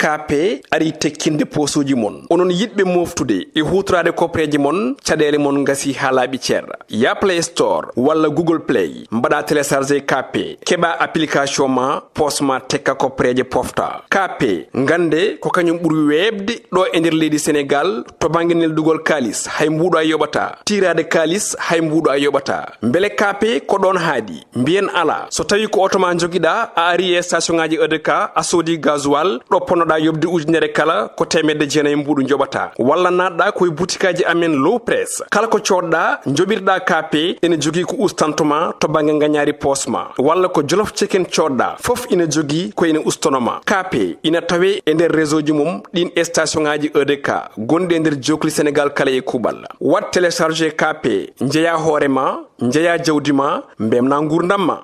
KP ari tekkinde posuji mon onon yidbe moftude e hutrade kopreji mon cadele mon ngasi halabi cer ya Play Store wala Google Play mbada télécharger KP keba application ma posma tekka kopreje pofta KP ngande ko kanyum buri webde do e nder leydi Sénégal to banginel dugol kalis hay mbudo ay yobata tirade kalis hay mbudo ay yobata mbele KP ko don haadi mbien ala so tawi ko otoma jogida a ari e station ngaji EDK a sodi gasoil do ponoda yobde ujunere kala ko temedde jeenay mbudu jobata walla nadda koy boutikaji amen low press kala ko codda jobirda KP ene jogi ko ustantuma to bange nganyari posma walla ko jolof chicken codda fof ina jogi ko ina ustonoma KP ina tawe e nder réseau ji mum din station ngaji EDK gonde nder jokli Sénégal kala e kubal wat télécharger KP njeya horema njeya jawdima mbemna ngurdamma.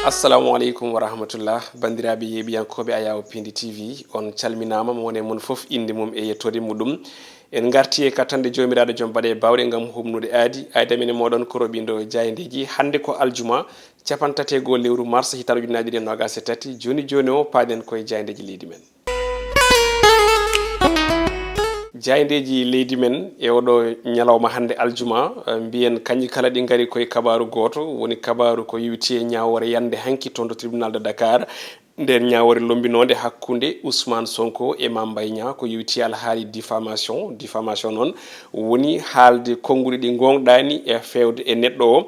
Assalamu alaikum wa rahmatullah bandiraɓe yeɓiyankoɓe ayawo Piindi TV on calminama mo wone mon fof inde mum e yettode muɗum en garti e katande jomiraɗo joom baɗe bawɗe gam humnude aadi mene moɗon koroɓindo jayendeji hande ko aljuma capantatego lewru mars hitande ujunaje ɗiɗi nogas e tati joni o paaden koye jayendeji leydi men. Jayendeji leydi men e oɗo ñalawma hande aljuma mbiyen kañi kala ɗi gari koye kabaru goto woni kabaru ko yiwti e ñawore yande hanki toon to tribunal de Dakar nder ñawore lombinode hakkunde Ousmane Sonko e Mame Mbaye Niang ko yiwti alhaali diffamation noon woni haalde konguɗi ɗi gonɗani e fewde e neɗɗo o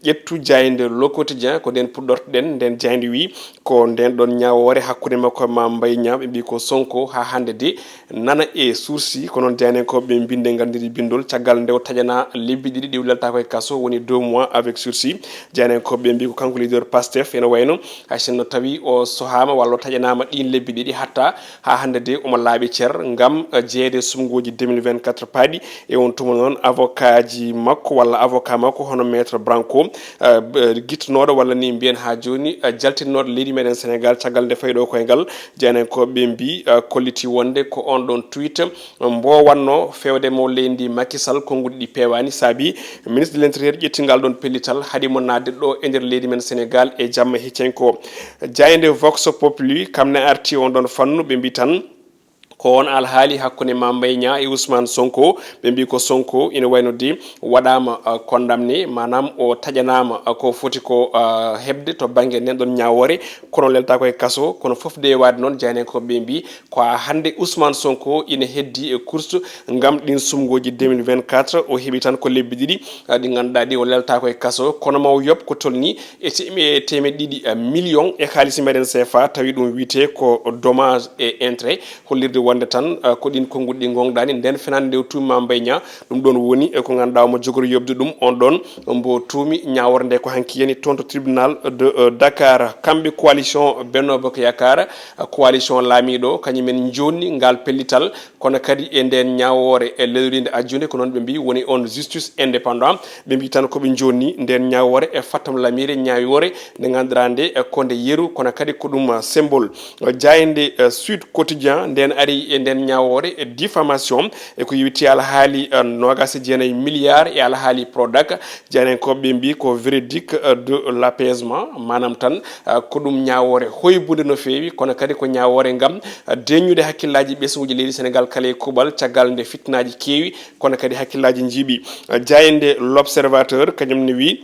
ƴettu jayinde Le Quotidien ko nden puɗɗortoɗen nden jayinde wi ko nden ɗon ñawore hakkude makko e Mame Mbaye Niang ɓe mbi ko Sonko ha hande de nana e sursi ko noon jayne ko ɓe binde gandiri bindol caggal nde o tajana lebbi ɗiɗi ɗi wulalta koye kaso woni 2 mois avec sursis jayne ko ɓe mbi ko kanko leader Pastef ene wayno haysinno tawi o sohama walla o tajanama ɗin lebbi ɗiɗi hatta ha hande de omo laaɓi cer gam jeeyede sumgoji 2024 paaɗi e on tuma noon avocat ji makko walla avocat makko hono maître Branco guitnoɗo walla ni mbiyen ha joni jaltinnoɗo leydi meɗen Sénégal caggal nde fayɗo koye ngal jeynen ko ɓe mbi kolliti wonde ko on ɗon tweet mbowanno fewde mo leydi Macky Sall konguɗi ɗi pewani saabi ministre de l'intérieur ƴettingal ɗon pellital haɗimo nadde ɗo e nder leydi men Sénégal e jamma hiccenko jayende Vox Populi kamne arti on ɗon fannu ɓe mbi tan ko on alhaali hakkunde Mame Mbaye Niang e Ousmane Sonko ɓe mbi ko Sonko ina wayno de waɗama condamné manam o taƴanama ko foti ko hebde to banggue nden ɗon ñawore kono lelta koye kaso kono foof de wade noon jaynen ko ɓe mbi ko hande Ousmane Sonko ina heddi e course gam ɗin sumgoji 2024 o heeɓi tan ko lebbi ɗiɗi ɗi ganduɗa ɗi o lelta koye kaso kono maw yob ko tolni e temeɗɗe ɗiɗi million e haalisi meɗen CFA tawi ɗum wiite ko dommage et intérêt hollirde wonde tan ko ɗin konguɗi ɗi gonɗani nden fenande nde tuumi Mame Mbaye Niang ɗum ɗon woni ko ganduɗa omo jogori yobde ɗum on ɗon mbo tuumi ñawore nde ko hanki yani toon to tribunal de Dakar kamɓe coalition Benno Bokk Yakar coalition laamiɗo kañumen jonni ngal pellital kono kadi e nden ñawore e lelorinde ajjude ko noon ɓe mbi woni on justice indépendant ɓe mbi tan koɓe jonni nden ñawore e fattam lamire ñawore nde ganduɗa nde konde yeru kono kadi ko ɗum symbole jayende Sud Quotidien nden ari e nden ñawore e diffamation e ko yiwti alhaali 29 milliards e alhaali Prodac janen ko ɓe mbi ko véridique de l'apaisement manam tan ko ɗum ñawore hoybude no feewi kono kadi ko ñawore gam deñude hakkillaji ɓesguji leydi Sénégal kala e kuɓal caggal nde fitnaji keewi kono kadi hakkillaji jiiɓi jayende L'Observateur kañum ne wi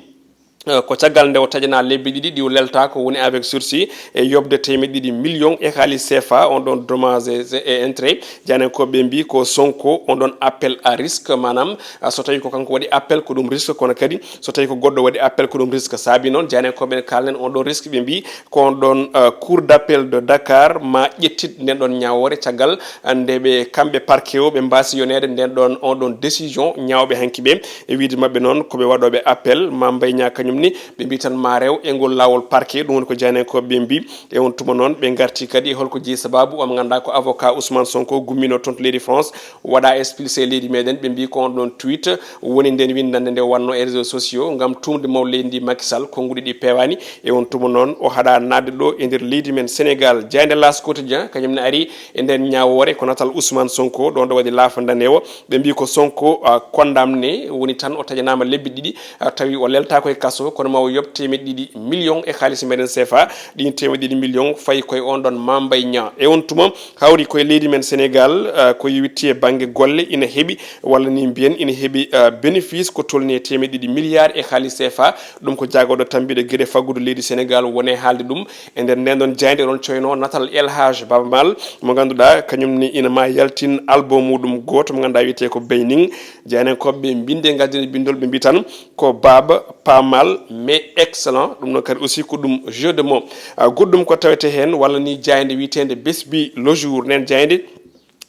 ko caggal nde o taƴana lebbi ɗiɗi ɗi lelta ko woni avec sursis e yobde temeɗɗe million e haali CFA on ɗon dommage et intérêt janen ko ɓe mbi ko Sonko on ɗon appel à risque manam so tawi ko kanko waɗi appel ko ɗum risque kono kadi so tawi ko goɗɗo waɗi appel ko ɗum risque saabi noon janen ko ɓen kalnen on ɗon risque ɓe mbi ko on ɗon cour d'appel de Dakar ma ƴettit nden ɗon ñawore caggal nde ɓe kamɓe parquet o ɓe mbasi yonede nden ɗon on ɗon décision ñawɓe hanki ɓe e wiide mabɓe noon koɓe waɗoɓe appel Mame Mbaye Niang kañum kañumni ɓe mbi tan ma rew e ngol lawol parquet ɗum woni ko janenkoɓe mbi e on tuma noon ɓe garti kadi holko jeeyi sababu omo ganduɗa ko avocat Ousmane Sonko gummino toon to leydi France waɗa expulsé leydi meɗen ɓe mbi ko on ɗon tweet woni nden windande nde wanno e réseaux sociaux gam tumde maw leydi ndi Macky Sall konguɗi ɗi pewani e on tuma noon o haɗa nadde ɗo e nder leydi men Sénégal jayde las quotidien kañumne ari e nder ñawore ko natal Ousmane Sonko ɗon ɗo waɗi lafandane o ɓe mbi ko Sonko condamné woni tan o taƴanama lebbi ɗiɗi tawi o leltako e kaso kono ma o yob temeɗɗe ɗiɗi million e haalisi meɗen CFA ɗin temeɗɗe ɗiɗi million fayi koye on ɗon Mambay Niang e on tuma hawri koye leydi men Sénégal ko yewitti e banggue golle ina heeɓi walla ni mbiyen ina heeɓi bénéfice ko tolni e temeɗɗe ɗiɗi milliard e haalis CFA ɗum ko jagoɗo tambiɗe gueɗe faggudu leydi Sénégal wone haalde ɗum e nder nden ɗon jayde ɗon coyno natal El Hadj Baba Mal mo ganduɗa kañumni ina ma yaltin album muɗum goto mo ganduɗa wiyete ko Beyning janenkoɓe binde gaddine bindol ɓe mbi tan ko Baba pas mal mais excellent ɗum noon kadi aussi ko ɗum jeu de mots goɗɗum ko tawete hen walla ni jayde witende besbi le jour nen jayde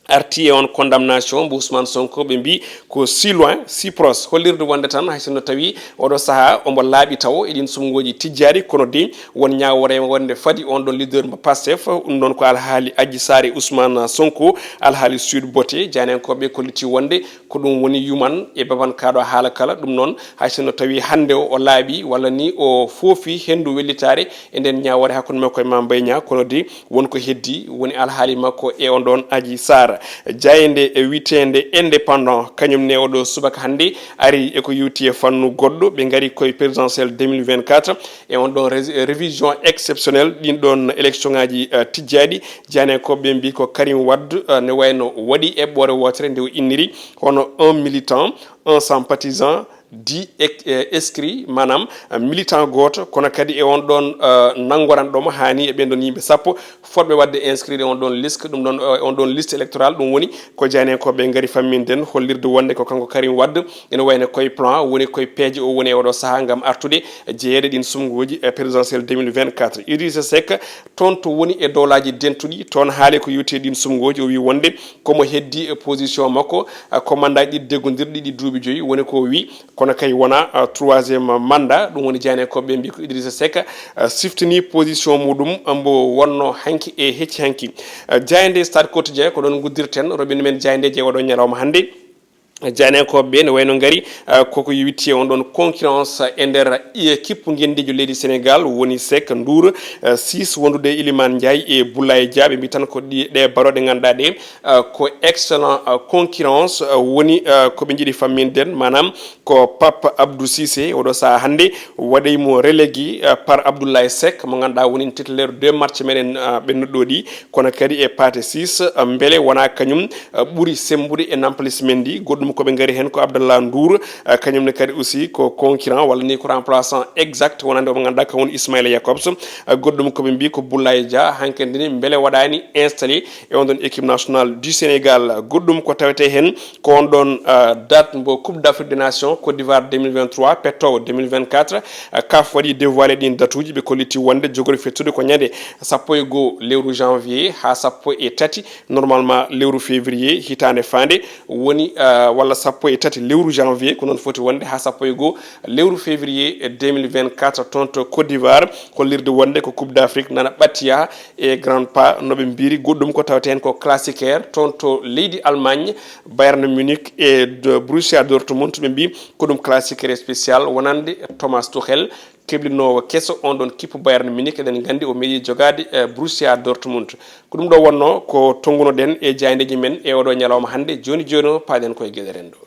arti e on condamnation mbo Ousmane Sonko ɓe mbi ko si loin si proche hollirde wonde tan hay sinno tawi oɗo saaha omo laaɓi taw eɗin sumgoji tijjari kono de won ñawore wonde fadi on ɗon leader mo Pastef ɗum ɗon ko alhaali Adji Sarr e Ousmane Sonko alhaali Sud Boté janenkoɓe kolliti wonde ko ɗum woni yuman e baban kaɗo haala kala ɗum noon hay sinno tawi hande o laaɓi walla ni o foofi hendu wellitare e nden ñawore hakkude makko e Mambay Niang kono de wonko heddi woni alhaali makko e on ɗon Adji Sarr jayende e witende indépendant kañum ne oɗo subaka hande ari eko yewti e fannu goɗɗo ɓe gari koye présidentiel 2024 e on ɗon révision exceptionnelle ɗin ɗon élection ngaji tijjaɗi janenkoɓe mbi ko Karim Wade ne wayno waɗi eɓɓore wotere nde o inniri hono un militant un sympathisant 10 inscrits manam militant goto kono kadi e on ɗon nangoranɗomo hani e ɓen ɗon yimɓe sappo fotɓe wadde inscrire on ɗon liste ɗum ɗon on ɗon liste électorale ɗum woni ko janenkoɓe gaari famminden hollirde wonde ko kanko Karim Wade ene wayno koye plan woni koye peeje o woni e oɗo saaha gam artude jeeyede ɗin sumgoji présidentiel 2024 Idrissa Seck toon to woni e dowlaji dentuɗi toon haali ko yewti ɗin sumgoji o wi wonde komo heddi position makko ko mandat ɗi deggodirɗi ɗi duuɓi joyyi woni ko wi kono kay wona troisiéme mandat ɗum woni janenkoɓe mbi ko Idrissa Seck siftini position muɗum mbo wonno hanki e hecci hanki jayde Stade Quotidien ko ɗon guddirten robinu men jayndeje oɗo ñalawma hande janenkoɓe ne wayno gaari koko yewitti on ɗon concurrence e nder équipe guendijo leydi Sénégal woni Seck Ndour 6 wondude Ilimane Ndiaye e Boulaye Dia ɓe mbi tan ko ɗe baroɗe ganduɗa ɗe ko excellent concurrence woni koɓe jiiɗi famminden manam ko Pape Abdou Cissé oɗo saaha hande waɗaymo relégué par Abdoulaye Seck mo ganduɗa woni titulaire 2 match meɗen ɓennuɗo ɗi kono kadi e Pathé 6 beele wona kañum ɓuuri sembude e nampalys Mendy goɗɗum koɓe gaari hen ko Abdallah Ndour kañumne kadi aussi ko concurrent walla ni ko remplaçant exact wonande omo ganduɗa ko woni Ismaïla Jacobs goɗɗum koɓe mbi ko Boulaye Dia hankkadini beele waɗani installé e on ɗon équipe nationale du Sénégal goɗɗum ko tawete hen ko on ɗon date mbo Coupe d'Afrique des Nations Côte d'Ivoire 2023 pettowo 2024 CAF waɗi dévoilé ɗin datuji ɓe kolliti wonde jogori fettude ko ñande 12 lewru janvier ha 13 normalement lewru février hitande fande woni walla 13 lewru janvier ko noon foti wonde ha 11 lewru février 2024 toon to Côte d'Ivoire hollirde wonde ko Coupe d'Afrique nana ɓattiya e grand pas noɓe mbiri goɗɗum ko tawate hen ko classicaire toon to leydi Allemagne Bayern Munich e Borussia Dortmund ɓe mbi ko ɗum classicaire spécial wonande Thomas Tuchel keblinowo kesso on ɗon kippu Bayern Munich eɗen gandi o meeɗi jogade Borussia Dortmund ko ɗum ɗo wonno ko tongunoɗen e jayndeji men e oɗo ñalawma hande joni joni paaɗen koye gueɗe rendo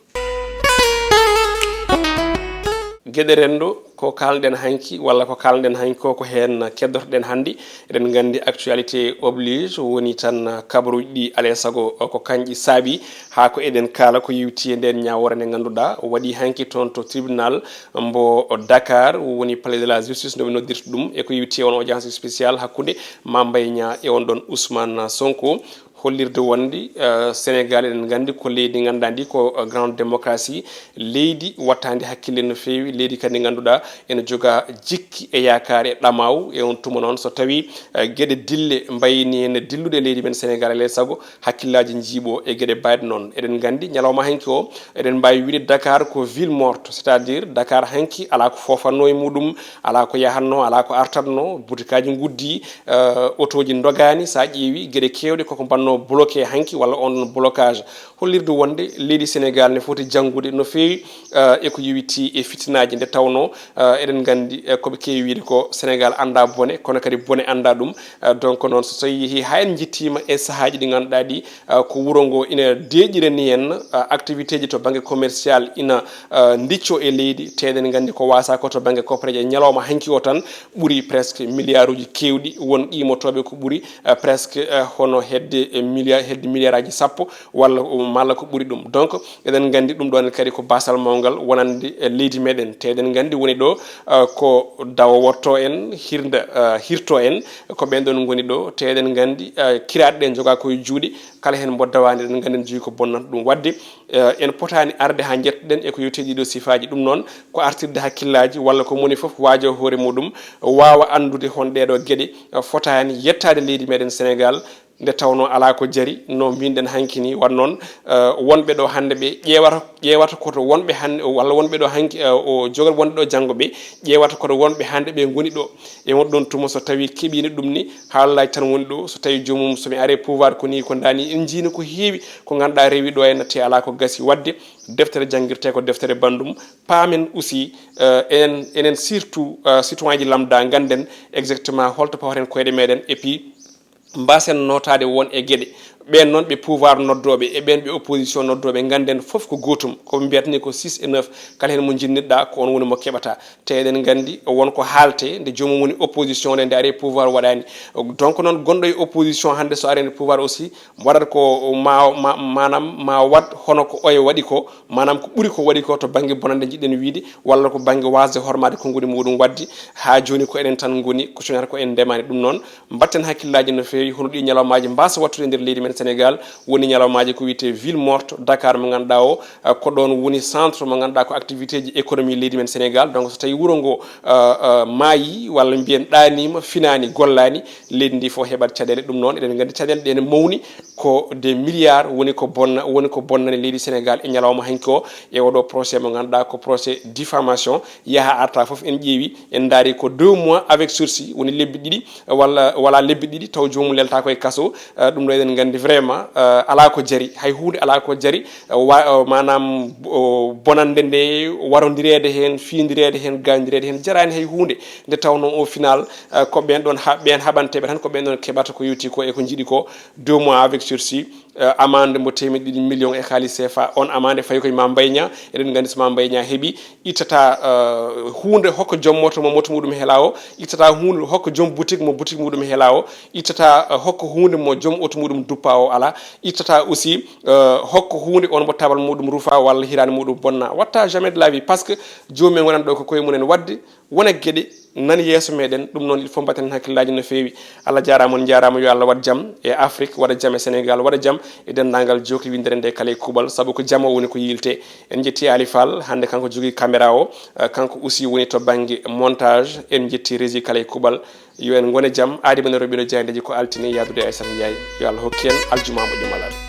gueɗe rendo ko kalden hanki walla ko kalden hanki ko hen keddotoɗen hande eɗen gandi actualité oblige woni tan kabaruji ɗi alay saago ko kanƴi saabi ha ko eɗen kala ko yewti e nden ñawore nde ganduɗa waɗi hanki toon to tribunal mbo Dakar woni palais de la justice no ɓe noddirta ɗum e ko yewti on audience spéciale hakkude Mambay Niang e on ɗon Ousmane Sonko hollirde wonde Sénégal en gandi ko leydi gandandi ko grande démocratie leydi wattandi hakkille no fewi leydi kadi ganduɗa ene joga jikki e yakare e ɗamaw e on tuma noon so tawi gueɗe dille mbayni ene dillude leydi men Sénégal alay saago hakkillaji jiiɓo e gueɗe bayɗe noon eɗen gandi ñalawma hanki o eɗen mbawi wiide Dakar ko ville morte c'est à dire Dakar hanki ala ko fofanno e muɗum ala ko yahanno ala ko artatno boutikaji guddi autoji dogani sa ƴeewi gueɗe kewɗe koko banno bloqué hanki walla on blocage hollirde wonde leydi Sénégal ne foti janggude no fewi eko yowiti e fitinaji nde tawno eɗen gandi koɓe kewi wiide ko Sénégal anda bone kono kadi bone anda ɗum donc noon so tawi yeehi ha en jittima e sahaji ɗi ganduɗa ɗi ko wuuro ngo ina deƴirani en activité ji to banggue commercial ina dicco e leydi teɗen gandi ko wasa ko to banggue copareje ñalawma hanki o tan ɓuuri presque milliard uji kewɗi won qimotoɓe ko ɓuuri presque hono hedde milliard aji sappo walla malla ko ɓuuri ɗum donc eɗen gandi ɗum ɗon kadi ko basal mawgal wonande leydi meɗen teɗen gandi woni ɗo ko dawa wotto en hirto en ko ɓen ɗon goni ɗo teɗen gandi kiraɗe ɗe joga koye juuɗe kala hen mbo dawani eɗen gandi en jogui ko bonnata ɗum wadde en potani arde ha jettoɗen eko yewteji ɗo sifaji ɗum noon ko artirde hakkillaji walla ko moni foof waajo hoore muɗum wawa andude hon ɗeɗo gueɗe fotani yettade leydi meɗen Sénégal nde tawno ala ko jari no mbiɗen hanki ni wan noon wonɓe ɗo hande ɓe ƴewata koto wonɓe hande walla wonɓe ɗo hanki o jogal wonɓe ɗo janggo ɓe ƴewata koto wonɓe hande ɓe goni ɗo e won ɗon tuma so tawi keeɓino ɗum ni haalaji tan woni ɗo so tawi jomum somi are pouvoir ko ni ko dani en jiino ko heewi ko ganduɗa rewi ɗo henna te ala ko gasi wadde deftere jangguirte ko deftere bandum paamen aussi enen surtout citoyen ji lambda ganden exactement holto pawaten koyɗe meɗen et puis mbasen notade won e gueɗe ɓen noon ɓe pouvoir noddoɓe e ɓen ɓe opposition noddoɓe ganden foof ko gotum koɓe mbiyatani ko 6 et 9 kala hen mo jinnitɗa ko on woni mo keɓata te eɗen gandi wonko haalte nde jomum woni opposition nde ari pouvoir waɗani donc noon gonɗo e opposition hande so ari e pouvoir aussi waɗata ko manam ma wat hono ko oye waɗi ko manam ko ɓuuri ko waɗi ko to banggue bonande jiɗɗen wiide walla ko banggue wasde hormade konngudi muɗum waddi ha joni ko enen tan goni ko coñata ko en ndemani ɗum noon batten hakkillaji no fewi hono ɗi ñalawmaji mbasa wattude nder leydi men Sénégal woni ñalawmaji ko wiyete ville morte Dakar mo ganduɗa o ko ɗon woni centre mo ganduɗa ko activité ji économie leydi men Sénégal donc so tawi wuuro ngo maayi walla mbiyen ɗanima finani gollani leydi ndi fo heɓat caɗele ɗum noon eɗen gandi caɗele ɗe ne mawni ko des milliards woni ko bonnani leydi Sénégal e ñalawma hanki o e oɗo procès mo ganduɗa ko procès diffamation yaaha arta foof en ƴeewi en daari ko 2 mois avec sursis woni lebbi ɗiɗi walla lebbi ɗiɗi taw jomum lelta koye kaso ɗum ɗo eɗen gandi vraiment ala ko jari hay hunde ala ko jari manam bonande nde warodirede hen fiidirede hen gandirede hen jarani hay hunde nde tawno au final ko ɓen ɗon ɓen haɓanteɓe tan ko ɓen ɗon keɓata ko yewti ko eko jiiɗi ko 2 mois avec sursis amande mo 2 millions e haali CFA on amande fayi koye Mame Mbaye Niang eɗen gandi so Mame Mbaye Niang heeɓi ittata hunde hokko joom moto mo moto muɗum heela o ittata hunde hokko joom boutique mo boutique muɗum heela o ittata hokko hunde mo joom auto muɗum duppa o ala ittata aussi hokko hunde on mo tabal muɗum rufa walla hirani muɗum bonna watta jamais de la vie par ce que joomumen wonani ɗo ko koye munen wadde wona gueɗe nani yeeso meɗen ɗum noon il faut mbatten hakkillaji no fewi Allah jarama on jarama yo Allah wat jaam e Afrique waɗa jaam e Sénégal waɗa jaam e dendagal jokli windere nde kala e kuuɓal saabu ko jaam o woni ko yilte en jetti Ali Fall hande kanko jogui caméra o kanko aussi woni to banggue montage en jetti régie kala e kuuɓal yo en gone jaam aadi bane roɓino jayndeji ko altini yadude Aissata Ndiaye yo Allah hokki en aljuma moƴƴo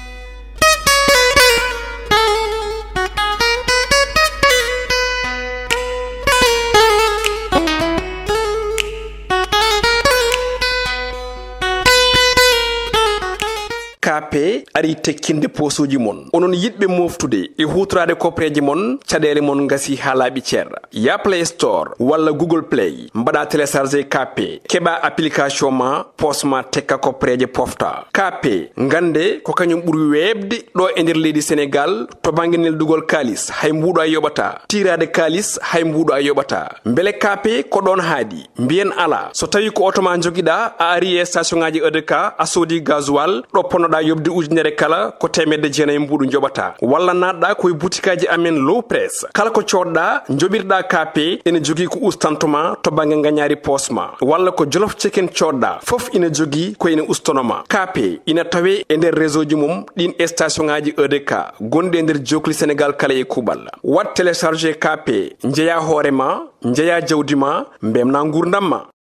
KP ari tekkinde posuji mon onon yidɓe moftude e hutorade kopreji mon caɗele mon gasi ha laaɓi ceerra ya Play Store walla Google Play mbaɗa téléchargé KP keɓa application ma posma tekka kopreje pofta KP gande ko kañum ɓuuri webde ɗo e nder leydi Sénégal to banggue neldugol kalis hay mbuɗo a yoɓata tirade kalis hay mbuɗo a yoɓata beele KP ko ɗon haadi mbiyen ala so tawi ko auto ma joguiɗa a ari e station ngaji EDK a soodi gasoil ɗo ponnoɗa natta yobde ujunere kala ko temedde jeenayi mbuɗu joɓata walla natɗa koye butikaji amen low press kala ko coɗɗa joɓirɗa KP ene jogui ko ustantoma to banggue gagnari posma walla ko jolof chicken coɗɗa foof ina jogui ko ene ustonoma KP ina tawe e nder réseau ji mum ɗin station ngaji EDK gonɗi e nder jokli Sénégal kala e kuɓal wat téléchargé KP jeeya hoorema jeeya jawdi ma mbemna gurdam ma